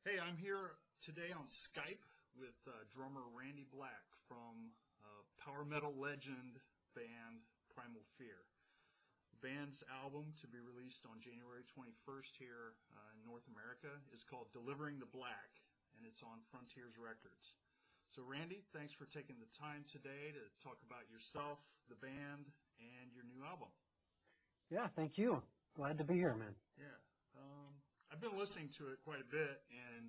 Hey, I'm here today on Skype with drummer Randy Black from power metal legend band Primal Fear. The band's album, to be released on January 21st here in North America, is called Delivering the Black, and it's on Frontiers Records. So Randy, thanks for taking the time today to talk about yourself, the band, and your new album. Yeah, thank you. Glad to be here, man. Yeah. I've been listening to it quite a bit and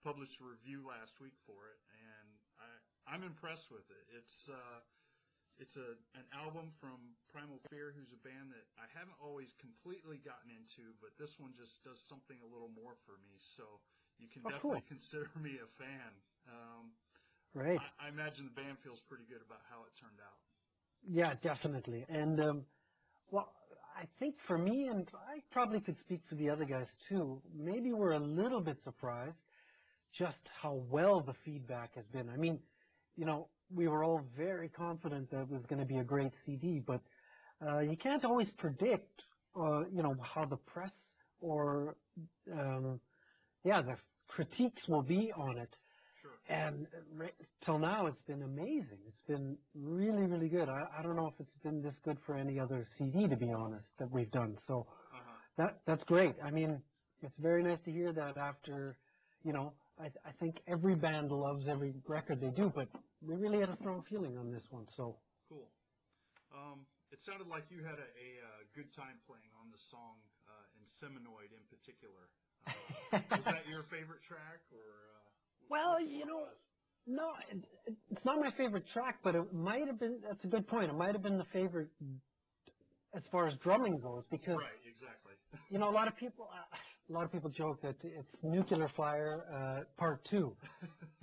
published a review last week for it, and I'm impressed with it. It's an album from Primal Fear, who's a band that I haven't always completely gotten into, but this one just does something a little more for me. So you can definitely consider me a fan. Great. I imagine the band feels pretty good about how it turned out. Yeah, definitely. And well, I think for me, and I probably could speak for the other guys too, maybe we're a little bit surprised just how well the feedback has been. I mean, you know, we were all very confident that it was going to be a great CD, but you can't always predict, you know, how the press or, the critiques will be on it. Sure. And till now, it's been amazing. It's been really, really good. I don't know if it's been this good for any other CD, to be honest, that we've done. So that's great. I mean, it's very nice to hear that after, you know, I think every band loves every record they do, but we really had a strong feeling on this one. So cool. It sounded like you had a good time playing on the song Inseminoid in particular. Was that your favorite track, or? Well, you know, no, it's not my favorite track, but it might have been. That's a good point. It might have been the favorite as far as drumming goes, because right, exactly. You know, a lot of people joke that it's Nuclear Flyer Part 2,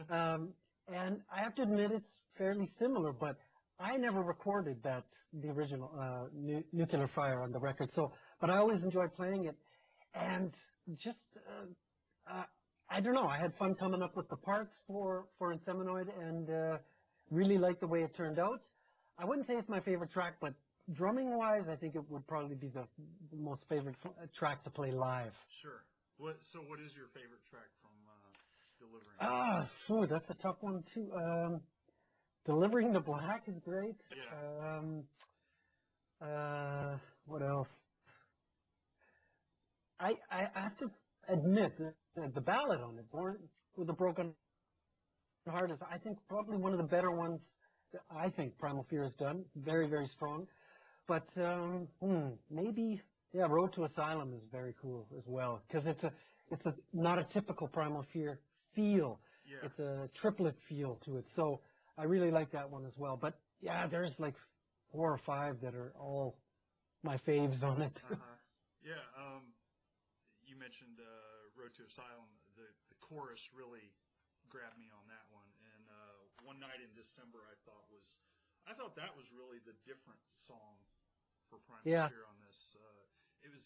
and I have to admit it's fairly similar, but I never recorded the original Nuclear Flyer on the record. So, but I always enjoyed playing it, and just. I don't know. I had fun coming up with the parts for Inseminoid, and really liked the way it turned out. I wouldn't say it's my favorite track, but drumming-wise, I think it would probably be the most favorite track to play live. Sure. So what is your favorite track from Delivering? That's a tough one too. Delivering the Black is great. Yeah. What else? I have to admit that the ballad on it, Born with a Broken Heart, is, I think, probably one of the better ones that I think Primal Fear has done. Very, very strong. But maybe, Road to Asylum is very cool as well, because it's not a typical Primal Fear feel. Yeah. It's a triplet feel to it. So I really like that one as well. But yeah, there's like 4 or 5 that are all my faves on it. Yeah. You mentioned Road to Asylum. The chorus really grabbed me on that one. And One Night in December, I thought that was really the different song for Primal Fear on this. It was,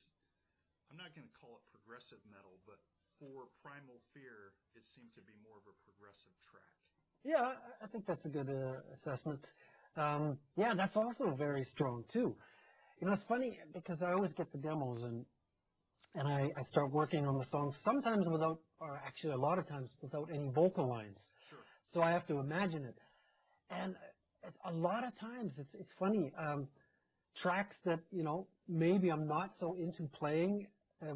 I'm not going to call it progressive metal, but for Primal Fear, it seemed to be more of a progressive track. Yeah, I think that's a good assessment. That's also very strong too. You know, it's funny because I always get the demos and I start working on the songs, sometimes without, or actually a lot of times without any vocal lines. Sure. So I have to imagine it. And a lot of times, it's funny, tracks that, you know, maybe I'm not so into playing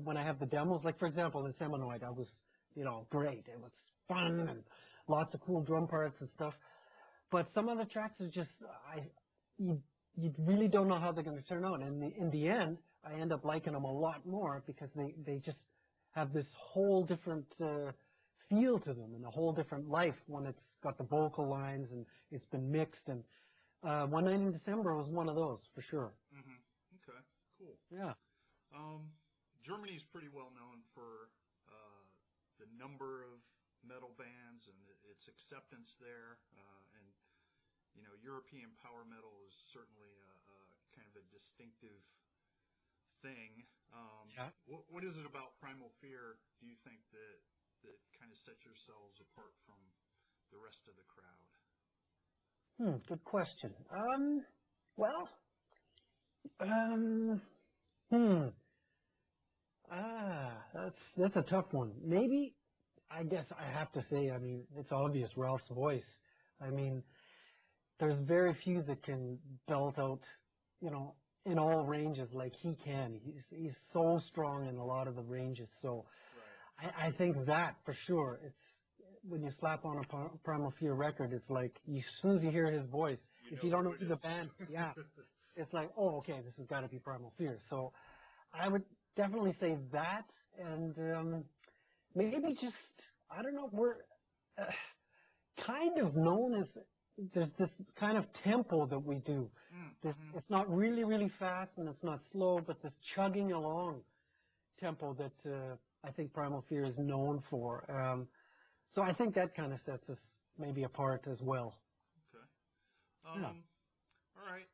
when I have the demos. Like, for example, in Seminoid, I was, you know, great. It was fun and lots of cool drum parts and stuff. But some other tracks are just, you really don't know how they're going to turn out. And in the end, I end up liking them a lot more because they just have this whole different feel to them and a whole different life when it's got the vocal lines and it's been mixed. And One Night in December was one of those, for sure. Mm-hmm. Okay, cool. Yeah. Germany's pretty well known for the number of metal bands and its acceptance there. And, you know, European power metal is certainly a kind of a distinctive thing. What is it about Primal Fear, do you think, that kind of sets yourselves apart from the rest of the crowd? Good question. That's a tough one. Maybe I guess I have to say, I mean, it's obvious, Ralph's voice. I mean, there's very few that can belt out, you know, in all ranges like he can. He's so strong in a lot of the ranges. So I think that for sure, it's when you slap on a Primal Fear record, it's like as soon as you hear his voice, if you don't know who the band, yeah, it's like, oh, okay, this has got to be Primal Fear. So I would definitely say that, and maybe just I don't know, we're uh, kind of known as there's this kind of tempo that we do. Mm-hmm. It's not really, really fast and it's not slow, but this chugging along tempo that I think Primal Fear is known for. So I think that kind of sets us maybe apart as well. Okay. Yeah. All right.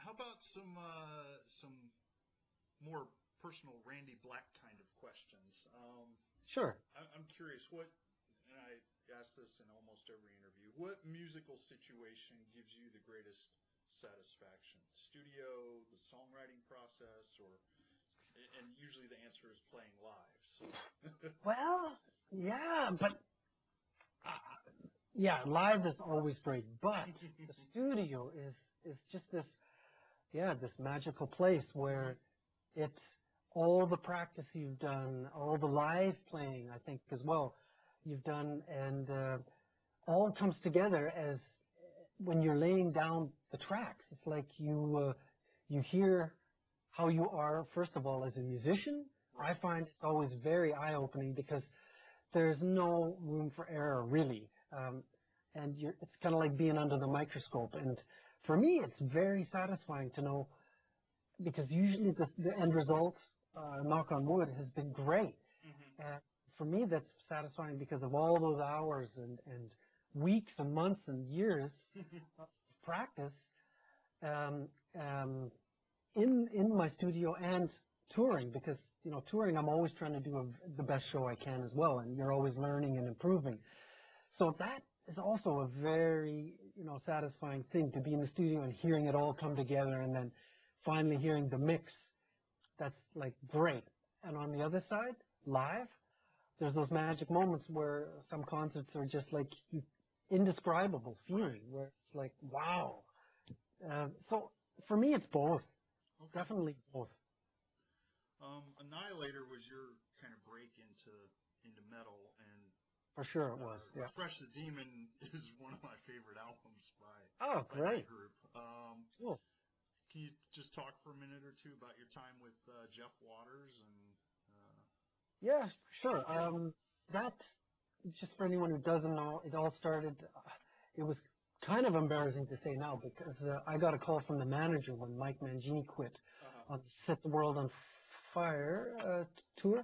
How about some more personal Randy Black kind of questions? Sure. I'm curious and I ask this in almost every interview, what musical situation gives you the greatest satisfaction? Studio, the songwriting process, and usually the answer is playing live. So. Well, yeah, but yeah, live is always great, but the studio is just this magical place where it's all the practice you've done, all the live playing, I think as well, you've done, and all comes together as when you're laying down the tracks. It's like you hear how you are, first of all, as a musician. I find it's always very eye-opening because there's no room for error, really. And it's kind of like being under the microscope. And for me, it's very satisfying to know, because usually the end result, knock on wood, has been great. Mm-hmm. And for me, that's satisfying because of all those hours and weeks and months and years of practice in my studio and touring, because touring, I'm always trying to do the best show I can as well, and you're always learning and improving. So that is also a very satisfying thing, to be in the studio and hearing it all come together, and then finally hearing the mix. That's like great. And on the other side, live, there's those magic moments where some concerts are just like indescribable feeling, where it's like, wow. So for me, it's both. Okay. Definitely both. Annihilator was your kind of break into metal, and For sure it was. Yeah. Fresh the Demon is one of my favorite albums by Great. that group. Cool. Can you just talk for a minute or two about your time with Jeff Waters and? Yeah, sure. That, just for anyone who doesn't know, it all started. It was kind of embarrassing to say now, because I got a call from the manager when Mike Mangini quit on the Set the World on Fire tour,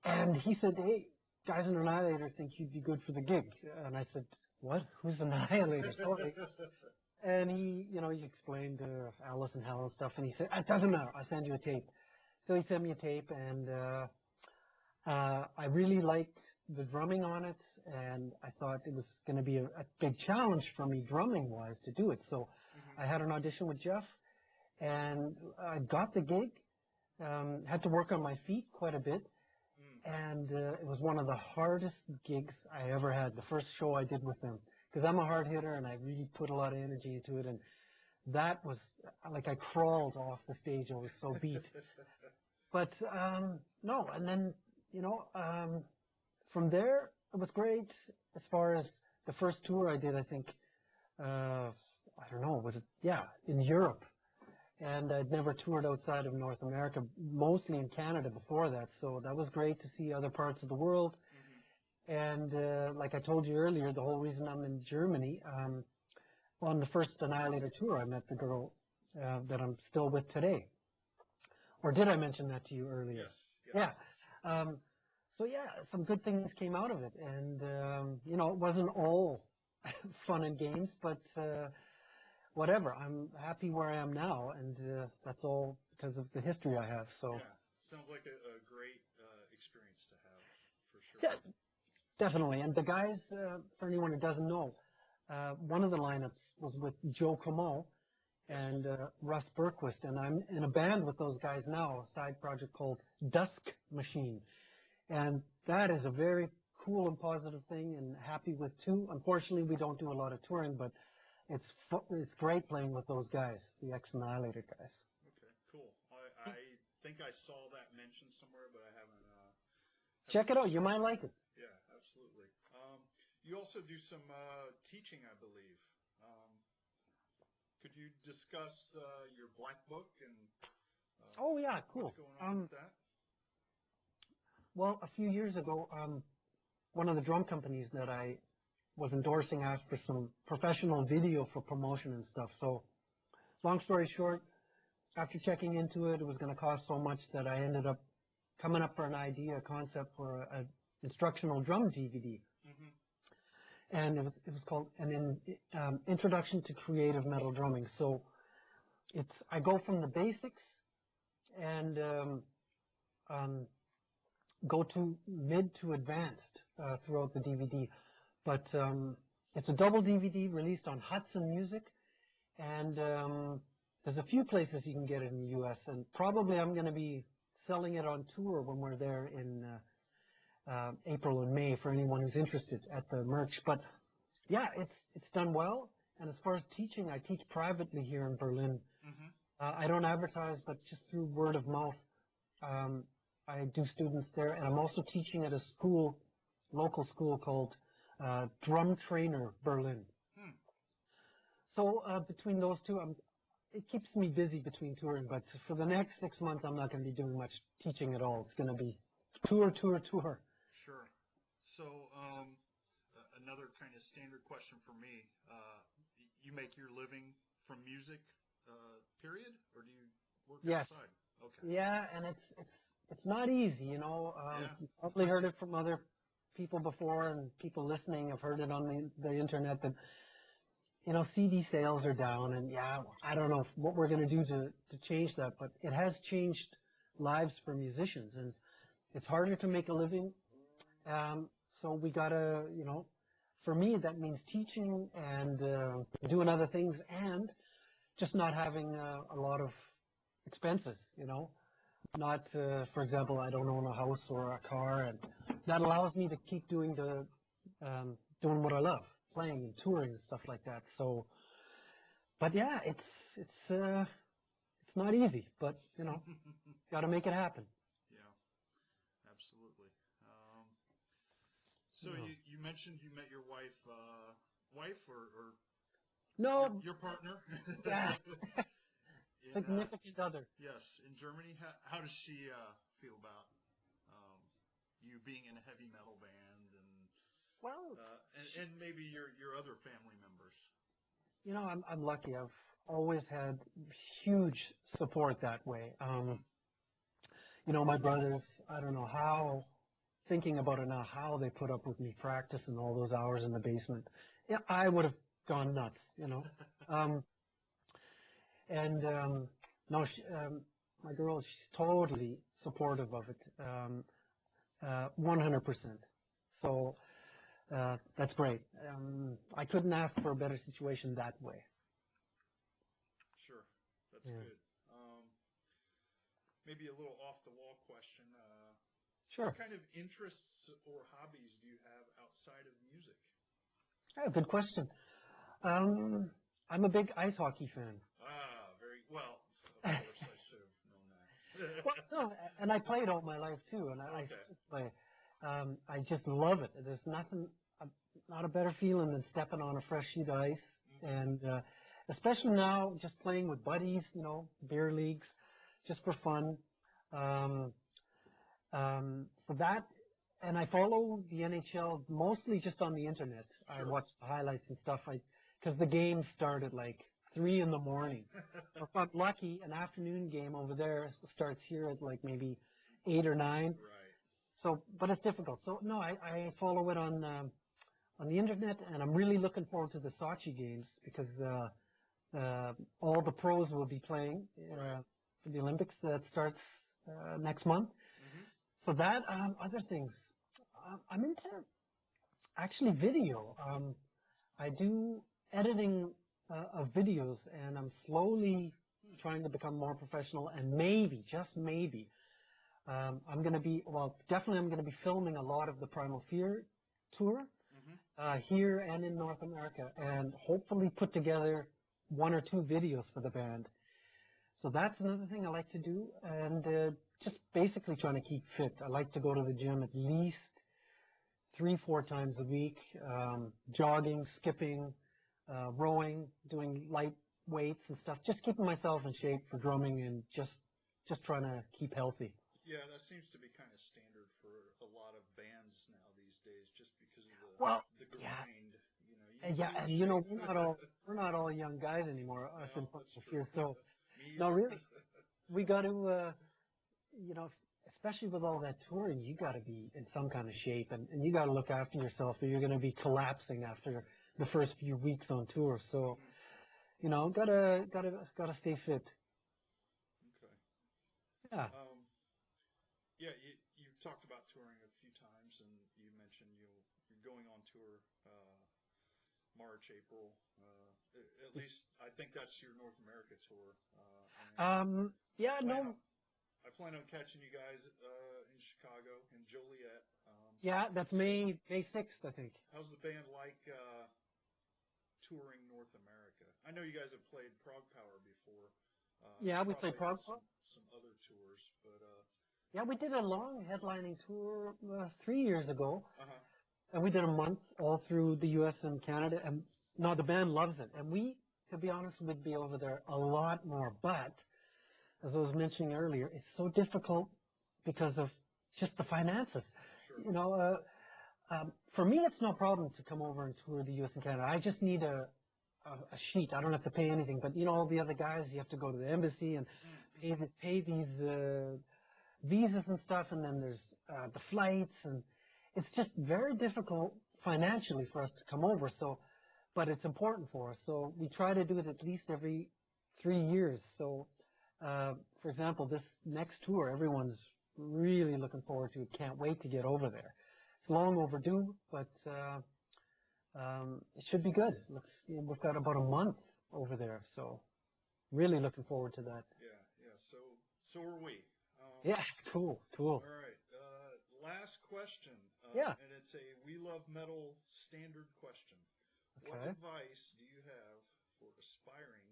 and he said, "Hey, guys in Annihilator think you'd be good for the gig." And I said, "What? Who's Annihilator?" Sorry. And he explained Alice in Hell and stuff, and he said, "It doesn't matter. I'll send you a tape." So he sent me a tape, and I really liked the drumming on it, and I thought it was going to be a big challenge for me drumming-wise to do it. So I had an audition with Jeff, and I got the gig. Had to work on my feet quite a bit, and it was one of the hardest gigs I ever had, the first show I did with them, because I'm a hard hitter, and I really put a lot of energy into it, and that was like I crawled off the stage. I was so beat. But no, and then from there it was great. As far as the first tour I did, I think I don't know, was it? Yeah, in Europe, and I'd never toured outside of North America, mostly in Canada before that. So that was great to see other parts of the world. And like I told you earlier, the whole reason I'm in Germany, on the first Annihilator tour, I met the girl that I'm still with today. Or did I mention that to you earlier? Yes. Yeah. So yeah, some good things came out of it, and it wasn't all fun and games, but whatever. I'm happy where I am now, and that's all because of the history I have. So yeah, sounds like a great experience to have, for sure. Yeah, definitely. And the guys, for anyone who doesn't know, one of the lineups was with Joe Comeau and Russ Berquist, and I'm in a band with those guys now, a side project called Dusk Machine. And that is a very cool and positive thing, and happy with too. Unfortunately, we don't do a lot of touring, but it's great playing with those guys, the Ex-Annihilator guys. Okay, cool. I think I saw that mentioned somewhere, but I haven't. Check it out. You might like it. Yeah, absolutely. You also do some teaching, I believe. Could you discuss your black book and oh yeah, cool. What's going on with that? Well, a few years ago, one of the drum companies that I was endorsing asked for some professional video for promotion and stuff. So, long story short, after checking into it, it was going to cost so much that I ended up coming up for an idea, a concept for an instructional drum DVD. Mm-hmm. And it was called an Introduction to Creative Metal Drumming. So I go from the basics and go to mid to advanced throughout the DVD. But it's a double DVD released on Hudson Music, and there's a few places you can get it in the U.S. And probably I'm going to be selling it on tour when we're there in April and May for anyone who's interested at the merch. But yeah, it's done well. And as far as teaching, I teach privately here in Berlin. Mm-hmm. I don't advertise, but just through word of mouth, I do students there. And I'm also teaching at a school, local school called Drum Trainer Berlin. Hmm. So between those two, it keeps me busy between touring. But for the next 6 months, I'm not going to be doing much teaching at all. It's going to be tour. Sure. So another kind of standard question for me. You make your living from music, period? Or do you work outside? Okay. Yeah, and it's not easy, you know. Yeah. You've probably heard it from other people before, and people listening have heard it on the internet that, you know, CD sales are down, and yeah, I don't know what we're going to do to change that, but it has changed lives for musicians, and it's harder to make a living. So we gotta, you know, for me that means teaching and doing other things, and just not having a lot of expenses, you know. Not, for example, I don't own a house or a car, and that allows me to keep doing doing what I love, playing and touring and stuff like that. So, but yeah, it's not easy, but you know, got to make it happen. Yeah, absolutely. So you mentioned you met your wife or no, your partner? Yeah. In, Significant other. Yes, in Germany. How does she feel about you being in a heavy metal band and maybe your other family members? You know, I'm lucky. I've always had huge support that way. You know, my brothers, I don't know how, thinking about it now, how they put up with me practicing all those hours in the basement. Yeah, I would have gone nuts, you know. No, my girl, she's totally supportive of it, 100%. So that's great. I couldn't ask for a better situation that way. Sure, that's good. Maybe a little off-the-wall question. Sure. What kind of interests or hobbies do you have outside of music? Good question. I'm a big ice hockey fan. Very well. Of course, I should have known that. Well, no, and I played all my life too, and I still play. I just love it. There's nothing, not a better feeling than stepping on a fresh sheet of ice, and especially now, just playing with buddies, you know, beer leagues, just for fun. So that, and I follow the NHL mostly just on the internet. Sure. I watch the highlights and stuff. Because the games start at like 3 in the morning. If I'm lucky, an afternoon game over there starts here at like maybe 8 or 9. Right. So, but it's difficult. So no, I follow it on the internet, and I'm really looking forward to the Sochi games because all the pros will be playing for the Olympics that starts next month. Mm-hmm. So that, other things, I'm into actually video. I do editing of videos, and I'm slowly trying to become more professional, and maybe, just maybe, I'm going to be, well, definitely I'm going to be filming a lot of the Primal Fear tour here and in North America, and hopefully put together 1 or 2 videos for the band. So that's another thing I like to do, and just basically trying to keep fit. I like to go to the gym at least 3-4 times a week, jogging, skipping, rowing, doing light weights and stuff, just keeping myself in shape for drumming and just trying to keep healthy. Yeah, that seems to be kind of standard for a lot of bands now these days, just because of the grind. And we're not all young guys anymore, us in Primal Fear. So, no, really, we got to, especially with all that touring, you got to be in some kind of shape, and you got to look after yourself, or you're going to be collapsing after the first few weeks on tour. So, gotta stay fit. Okay. Yeah. Yeah, you've talked about touring a few times, and you mentioned you're going on tour March, April. At least I think that's your North America tour. Yeah, no. I plan on catching you guys in Chicago, in Joliet. Yeah, that's May 6th, I think. How's the band like touring North America? I know you guys have played Prog Power before. Yeah, we played Prog Power. Some other tours, but yeah, we did a long headlining tour 3 years ago, and we did a month all through the U.S. and Canada. And no, the band loves it, and we, to be honest, would be over there a lot more. But as I was mentioning earlier, it's so difficult because of just the finances. Sure. For me, it's no problem to come over and tour the U.S. and Canada. I just need a sheet. I don't have to pay anything. But all the other guys, you have to go to the embassy and pay these visas and stuff, and then there's the flights, and it's just very difficult financially for us to come over. So, but it's important for us. So we try to do it at least every 3 years. So, for example, this next tour, everyone's really looking forward to it. Can't wait to get over there. It's long overdue, but it should be good. We've got about a month over there, so really looking forward to that. Yeah. So are we. Yeah, cool. All right. Last question. Yeah. And it's a We Love Metal standard question. Okay. What advice do you have for aspiring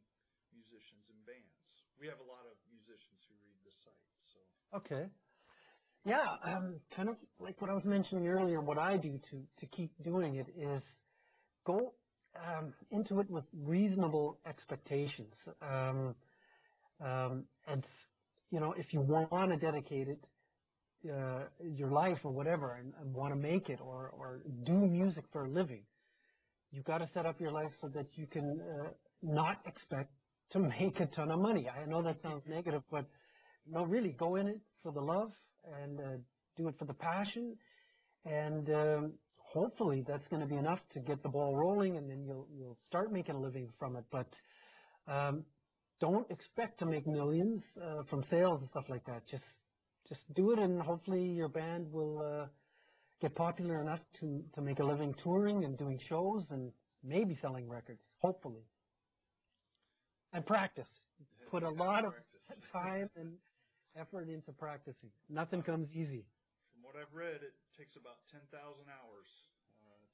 musicians and bands? We have a lot of musicians who read the site. So. Okay. Yeah, kind of like what I was mentioning earlier, what I do to keep doing it is go into it with reasonable expectations. And if you want to dedicate it, your life or whatever, and want to make it or do music for a living, you've got to set up your life so that you can not expect to make a ton of money. I know that sounds negative, but no, really, go in it for the love and do it for the passion, and hopefully that's going to be enough to get the ball rolling, and then you'll start making a living from it. But don't expect to make millions from sales and stuff like that. Just do it, and hopefully your band will get popular enough to make a living touring and doing shows and maybe selling records, hopefully. And practice. Put a lot of time and effort into practicing. Nothing comes easy. From what I've read, it takes about 10,000 hours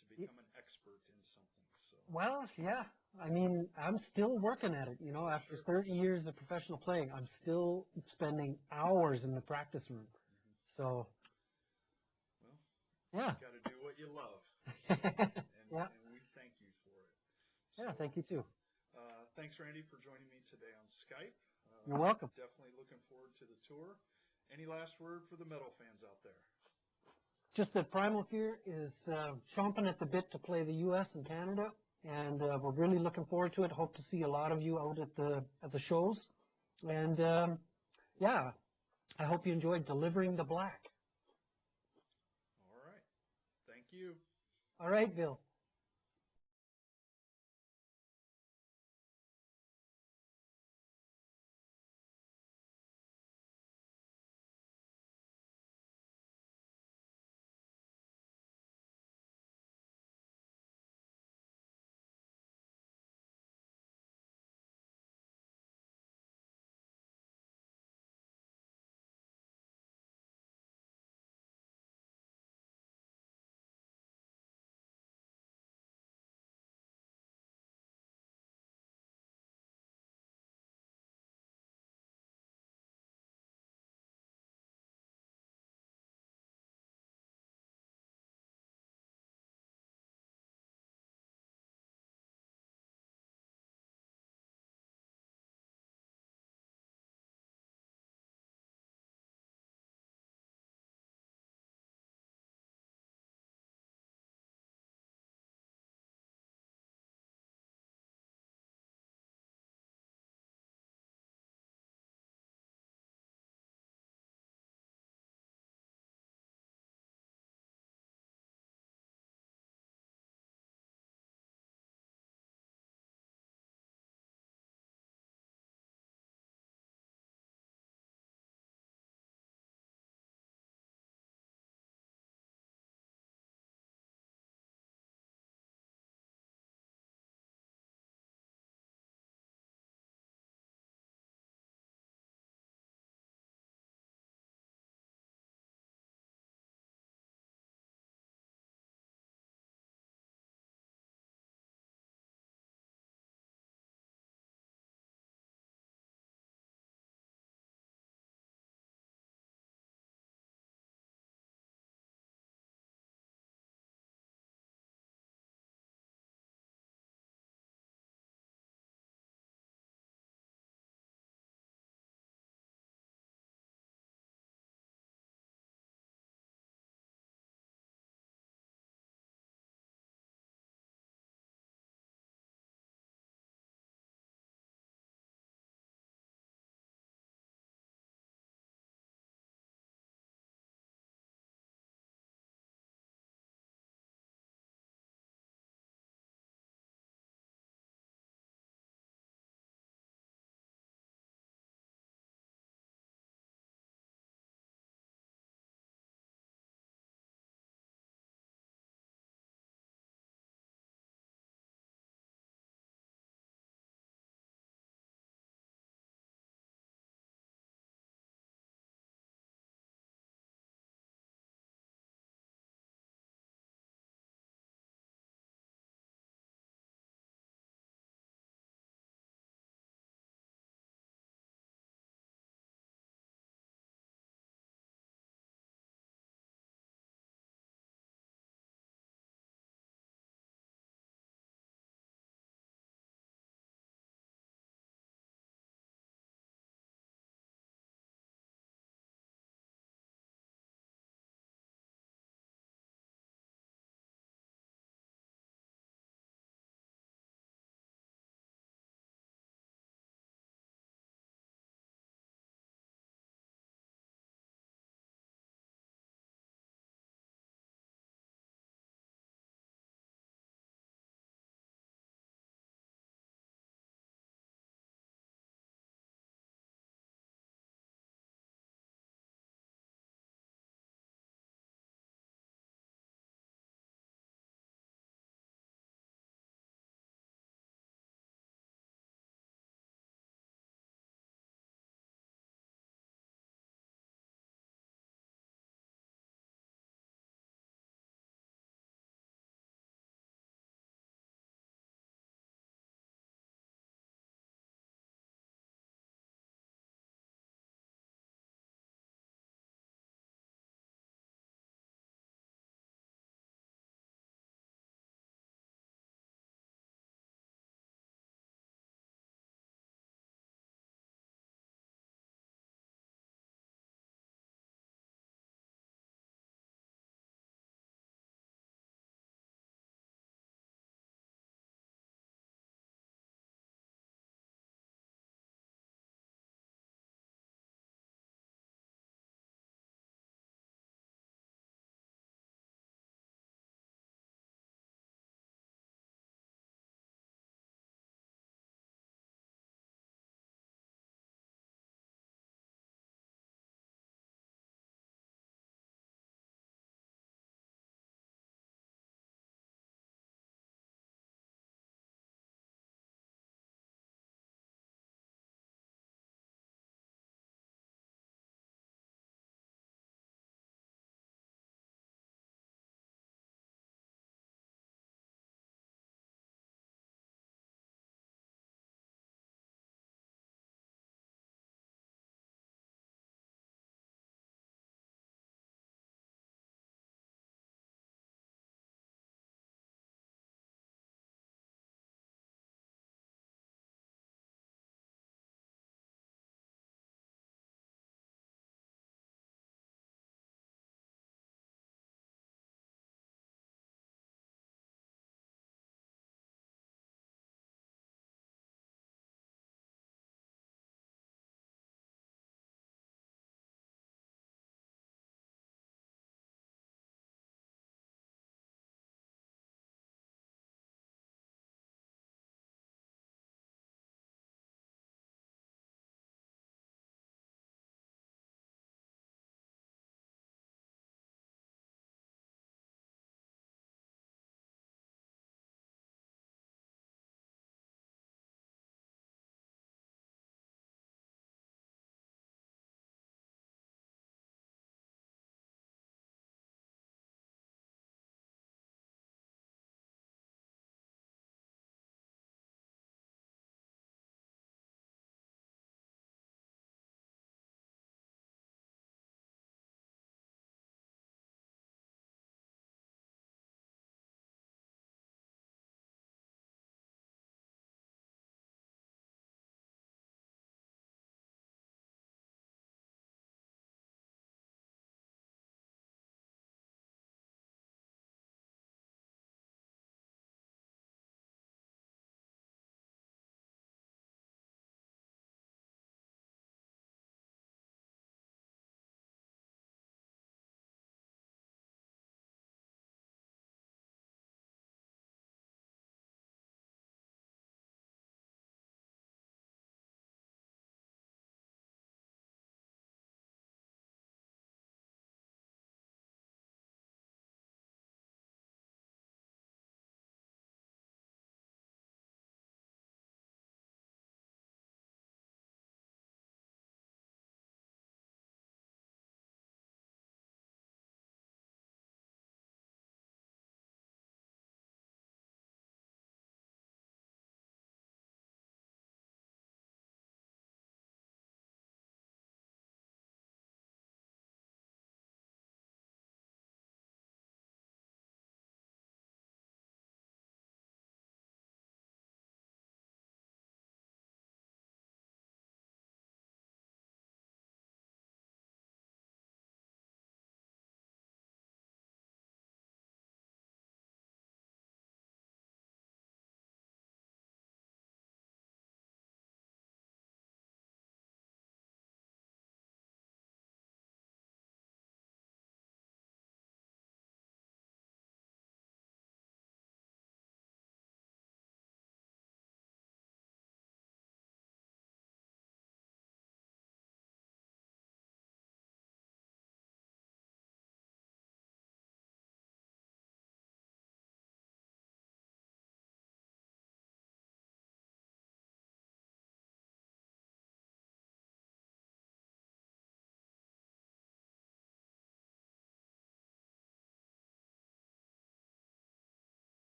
to become an expert in something. So. Well, yeah. I mean, I'm still working at it. After 30 years of professional playing, I'm still spending hours in the practice room. So, well, yeah. You got to do what you love. And we thank you for it. So, yeah, thank you too. Thanks, Randy, for joining me today on Skype. You're welcome. Definitely looking forward to the tour. Any last word for the metal fans out there? Just that Primal Fear is chomping at the bit to play the U.S. and Canada, and we're really looking forward to it. Hope to see a lot of you out at the shows. And yeah, I hope you enjoyed Delivering the Black. All right. Thank you. All right, Bill.